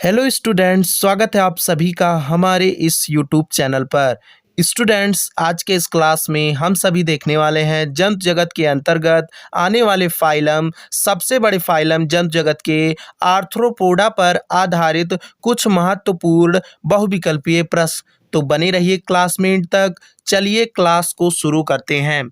Hello students, स्वागत है आप सभी का हमारे इस यूट्यूब चैनल पर। स्टूडेंट्स, आज के इस क्लास में हम सभी देखने वाले हैं जंतु जगत के अंतर्गत आने वाले फाइलम, सबसे बड़े फाइलम जंतु जगत के आर्थ्रोपोडा पर आधारित कुछ महत्वपूर्ण बहुविकल्पीय प्रश्न। तो बने रहिए क्लास में एंड तक। चलिए क्लास को शुरू करते हैं।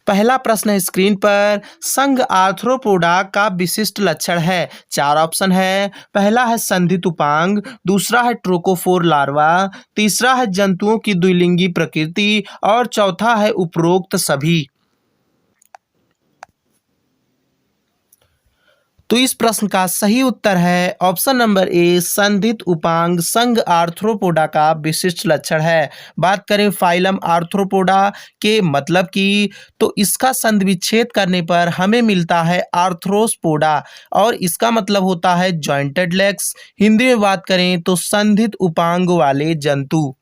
पहला प्रश्न है स्क्रीन पर, संघ आर्थ्रोपोडा का विशिष्ट लक्षण है। चार ऑप्शन है। पहला है संधित उपांग, दूसरा है ट्रोकोफोर लार्वा, तीसरा है जंतुओं की द्विलिंगी प्रकृति और चौथा है उपरोक्त सभी। तो इस प्रश्न का सही उत्तर है ऑप्शन नंबर ए, संधित उपांग संघ आर्थ्रोपोडा का विशिष्ट लक्षण है। बात करें फाइलम आर्थ्रोपोडा के मतलब की, तो इसका संधि विच्छेद करने पर हमें मिलता है आर्थ्रोस्पोडा और इसका मतलब होता है जॉइंटेड लेग्स। हिंदी में बात करें तो संधित उपांग वाले जंतु।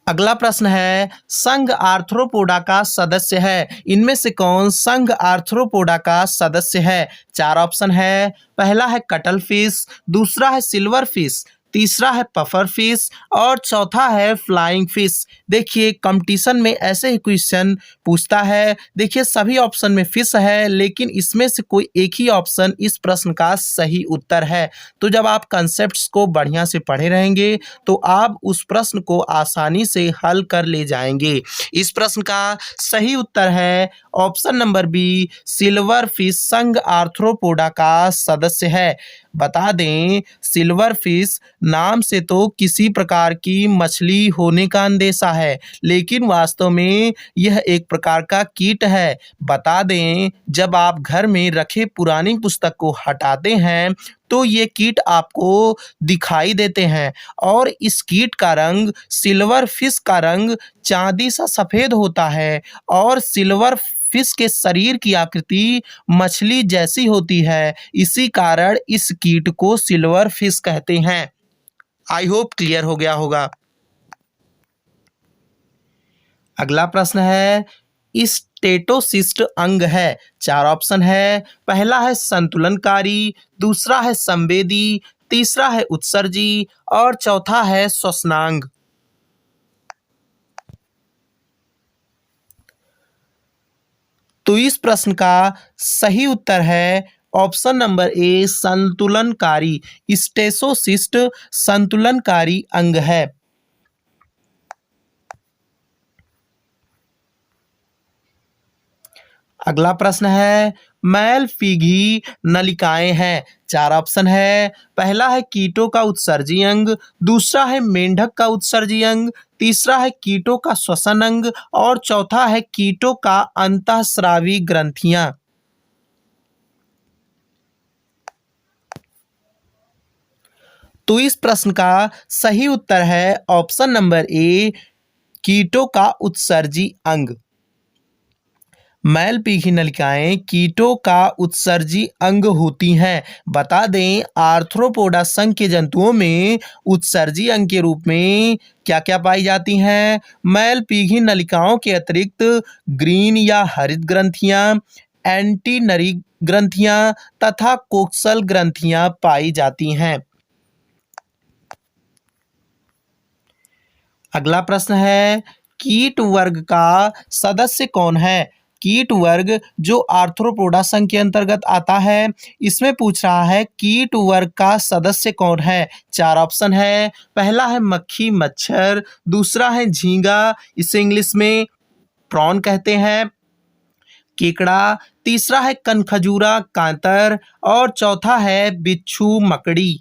अगला प्रश्न है, संघ आर्थ्रोपोडा का सदस्य है। इनमें से कौन संघ आर्थ्रोपोडा का सदस्य है? चार ऑप्शन है। पहला है कटल फिश, दूसरा है सिल्वर फिश, तीसरा है पफर फिश और चौथा है फ्लाइंग फिश। देखिए कंपटीशन में ऐसे ही क्वेश्चन पूछता है। देखिए सभी ऑप्शन में फिश है, लेकिन इसमें से कोई एक ही ऑप्शन इस प्रश्न का सही उत्तर है। तो जब आप कंसेप्ट्स को बढ़िया से पढ़े रहेंगे तो आप उस प्रश्न को आसानी से हल कर ले जाएंगे। इस प्रश्न का सही उत्तर है option number B, silverfish संघ आर्थ्रोपोडा का सदस्य है। बता दें, सिल्वर फिश नाम से तो किसी प्रकार की मछली होने का अंदेशा है, लेकिन वास्तव में यह एक प्रकार का कीट है। बता दें, जब आप घर में रखे पुरानी पुस्तक को हटाते हैं तो ये कीट आपको दिखाई देते हैं और इस कीट का रंग, सिल्वर फिश का रंग चांदी सा सफेद होता है और सिल्वर फिश के शरीर की आकृति मछली जैसी होती है। इसी कारण इस कीट को सिल्वर फिश कहते हैं। आई होप क्लियर हो गया होगा। अगला प्रश्न है, स्टेटोसिस्ट अंग है। चार ऑप्शन है। पहला है संतुलनकारी, दूसरा है संवेदी, तीसरा है उत्सर्जी और चौथा है श्वसनांग। तो इस प्रश्न का सही उत्तर है ऑप्शन नंबर ए, संतुलनकारी। स्टेटोसिस्ट संतुलनकारी अंग है। अगला प्रश्न है, मैलफिगी नलिकाएं हैं। चार ऑप्शन है। पहला है कीटों का उत्सर्जी अंग, दूसरा है मेंढक का उत्सर्जी अंग, तीसरा है कीटों का श्वसन अंग और चौथा है कीटों का अंतःस्रावी ग्रंथियां। तो इस प्रश्न का सही उत्तर है ऑप्शन नंबर ए, कीटों का उत्सर्जी अंग। मैलपीघी नलिकाएं कीटों का उत्सर्जी अंग होती हैं। बता दें, आर्थ्रोपोडा संघ के जंतुओं में उत्सर्जी अंग के रूप में क्या क्या पाई जाती हैं? मैलपीघी नलिकाओं के अतिरिक्त ग्रीन या हरित ग्रंथियां, एंटीनरी ग्रंथियां तथा कोक्सल ग्रंथियां पाई जाती हैं। अगला प्रश्न है, कीट वर्ग का सदस्य कौन है? कीट वर्ग जो आर्थ्रोपोडा संघ के अंतर्गत आता है, इसमें पूछ रहा है कीट वर्ग का सदस्य कौन है। चार ऑप्शन है। पहला है मक्खी मच्छर, दूसरा है झींगा, इसे इंग्लिश में प्रॉन कहते हैं, केकड़ा, तीसरा है कनखजूरा कांतर और चौथा है बिच्छू मकड़ी।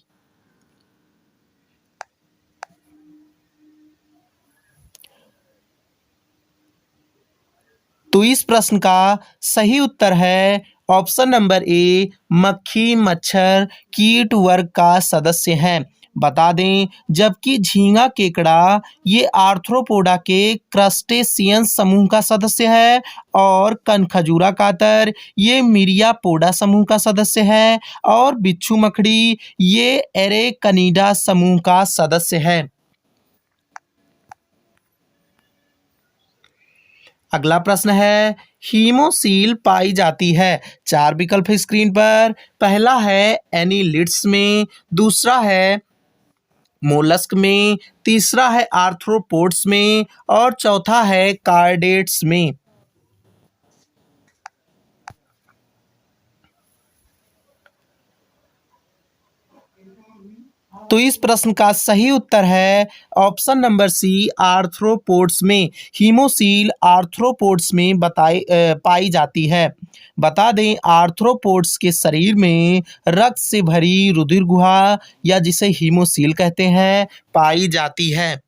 तो इस प्रश्न का सही उत्तर है ऑप्शन नंबर ए, मक्खी मच्छर कीट वर्ग का सदस्य है। बता दें, जबकि झींगा केकड़ा ये आर्थ्रोपोडा के क्रस्टेशियंस समूह का सदस्य है और कनखजूरा कातर ये मिरियापोडा समूह का सदस्य है और बिच्छू मकड़ी ये एरेकनीडा समूह का सदस्य है। अगला प्रश्न है, हीमोसील पाई जाती है। चार विकल्प है स्क्रीन पर। पहला है एनीलिड्स में, दूसरा है मोलस्क में, तीसरा है आर्थ्रोपोड्स में और चौथा है कार्डेट्स में। तो इस प्रश्न का सही उत्तर है ऑप्शन नंबर सी, आर्थ्रोपोड्स में। हीमोसील आर्थ्रोपोड्स में पाई जाती है। बता दें, आर्थ्रोपोड्स के शरीर में रक्त से भरी रुधिर गुहा या जिसे हीमोसील कहते हैं पाई जाती है।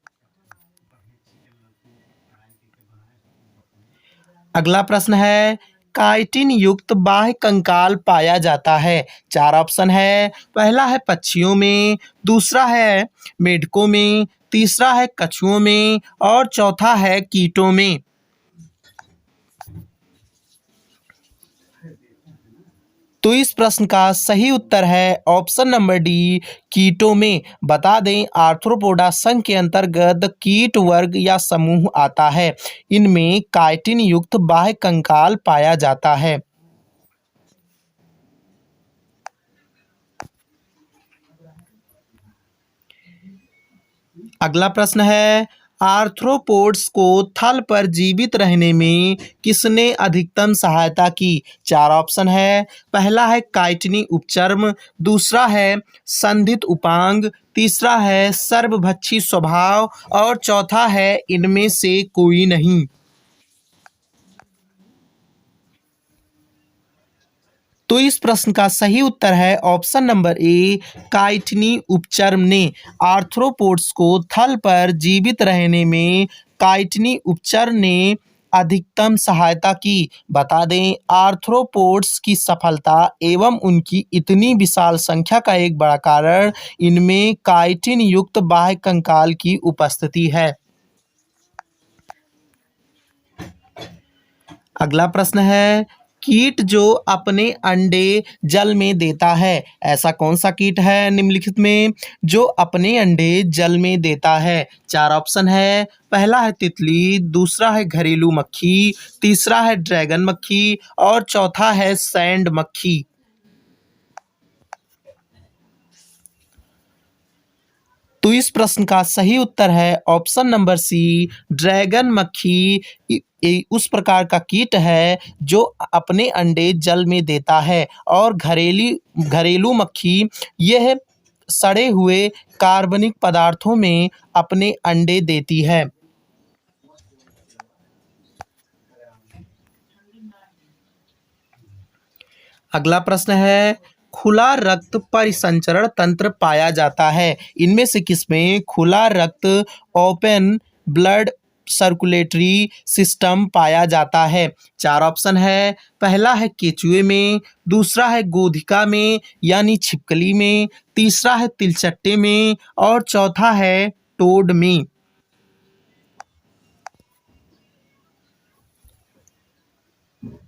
अगला प्रश्न है, काइटिन युक्त बाह्य कंकाल पाया जाता है। चार ऑप्शन है। पहला है पक्षियों में, दूसरा है मेढकों में, तीसरा है कछुओं में और चौथा है कीटों में। तो इस प्रश्न का सही उत्तर है ऑप्शन नंबर डी, कीटों में। बता दें, आर्थ्रोपोडा संघ के अंतर्गत कीट वर्ग या समूह आता है। इनमें काइटिन युक्त बाह्य कंकाल पाया जाता है। अगला प्रश्न है, आर्थ्रोपोड्स को थल पर जीवित रहने में किसने अधिकतम सहायता की। चार ऑप्शन है। पहला है काइटिनी उपचर्म, दूसरा है संधित उपांग, तीसरा है सर्वभक्षी स्वभाव और चौथा है इनमें से कोई नहीं। तो इस प्रश्न का सही उत्तर है ऑप्शन नंबर ए, काइटिनी उपचर्म ने आर्थ्रोपोड्स को थल पर जीवित रहने में काइटिनी उपचर्म ने अधिकतम सहायता की। बता दें, आर्थ्रोपोड्स की सफलता एवं उनकी इतनी विशाल संख्या का एक बड़ा कारण इनमें काइटिन युक्त बाह्य कंकाल की उपस्थिति है। अगला प्रश्न है, कीट जो अपने अंडे जल में देता है, ऐसा कौन सा कीट है निम्नलिखित में जो अपने अंडे जल में देता है। चार ऑप्शन है। पहला है तितली, दूसरा है घरेलू मक्खी, तीसरा है ड्रैगन मक्खी और चौथा है सैंड मक्खी। तो इस प्रश्न का सही उत्तर है ऑप्शन नंबर सी, ड्रैगन मक्खी उस प्रकार का कीट है जो अपने अंडे जल में देता है और घरेलू मक्खी यह सड़े हुए कार्बनिक पदार्थों में अपने अंडे देती है। अगला प्रश्न है, खुला रक्त परिसंचरण तंत्र पाया जाता है। इनमें से किसमें खुला रक्त ओपन ब्लड सर्कुलेटरी सिस्टम पाया जाता है। चार ऑप्शन है। पहला है केचुए में, दूसरा है गोधिका में यानी छिपकली में, तीसरा है तिलचट्टे में और चौथा है टोड में।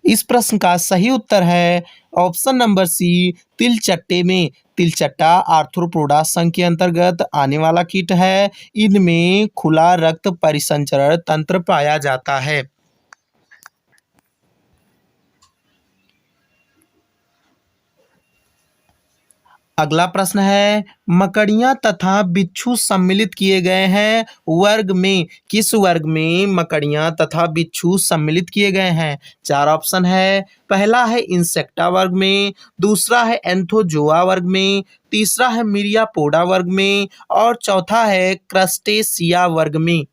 इस प्रश्न का सही उत्तर है ऑप्शन नंबर सी, तिलचट्टे में। तिलचट्टा आर्थ्रोपोडा संघ के अंतर्गत आने वाला कीट है। इनमें खुला रक्त परिसंचरण तंत्र पाया जाता है। अगला प्रश्न है, मकड़ियां तथा बिच्छू सम्मिलित किए गए हैं वर्ग में। किस वर्ग में मकड़ियां तथा बिच्छू सम्मिलित किए गए हैं। चार ऑप्शन है। पहला है इंसेक्टा वर्ग में, दूसरा है एंथोजोआ वर्ग में, तीसरा है मिरियापोडा वर्ग में और चौथा है क्रस्टेसिया वर्ग में।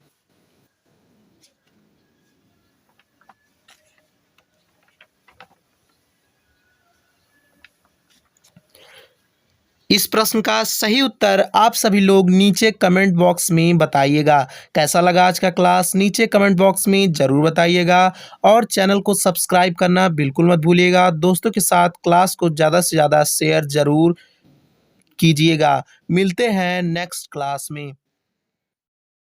इस प्रश्न का सही उत्तर आप सभी लोग नीचे कमेंट बॉक्स में बताइएगा। कैसा लगा आज का क्लास नीचे कमेंट बॉक्स में ज़रूर बताइएगा और चैनल को सब्सक्राइब करना बिल्कुल मत भूलिएगा। दोस्तों के साथ क्लास को ज़्यादा से ज़्यादा शेयर ज़रूर कीजिएगा। मिलते हैं नेक्स्ट क्लास में।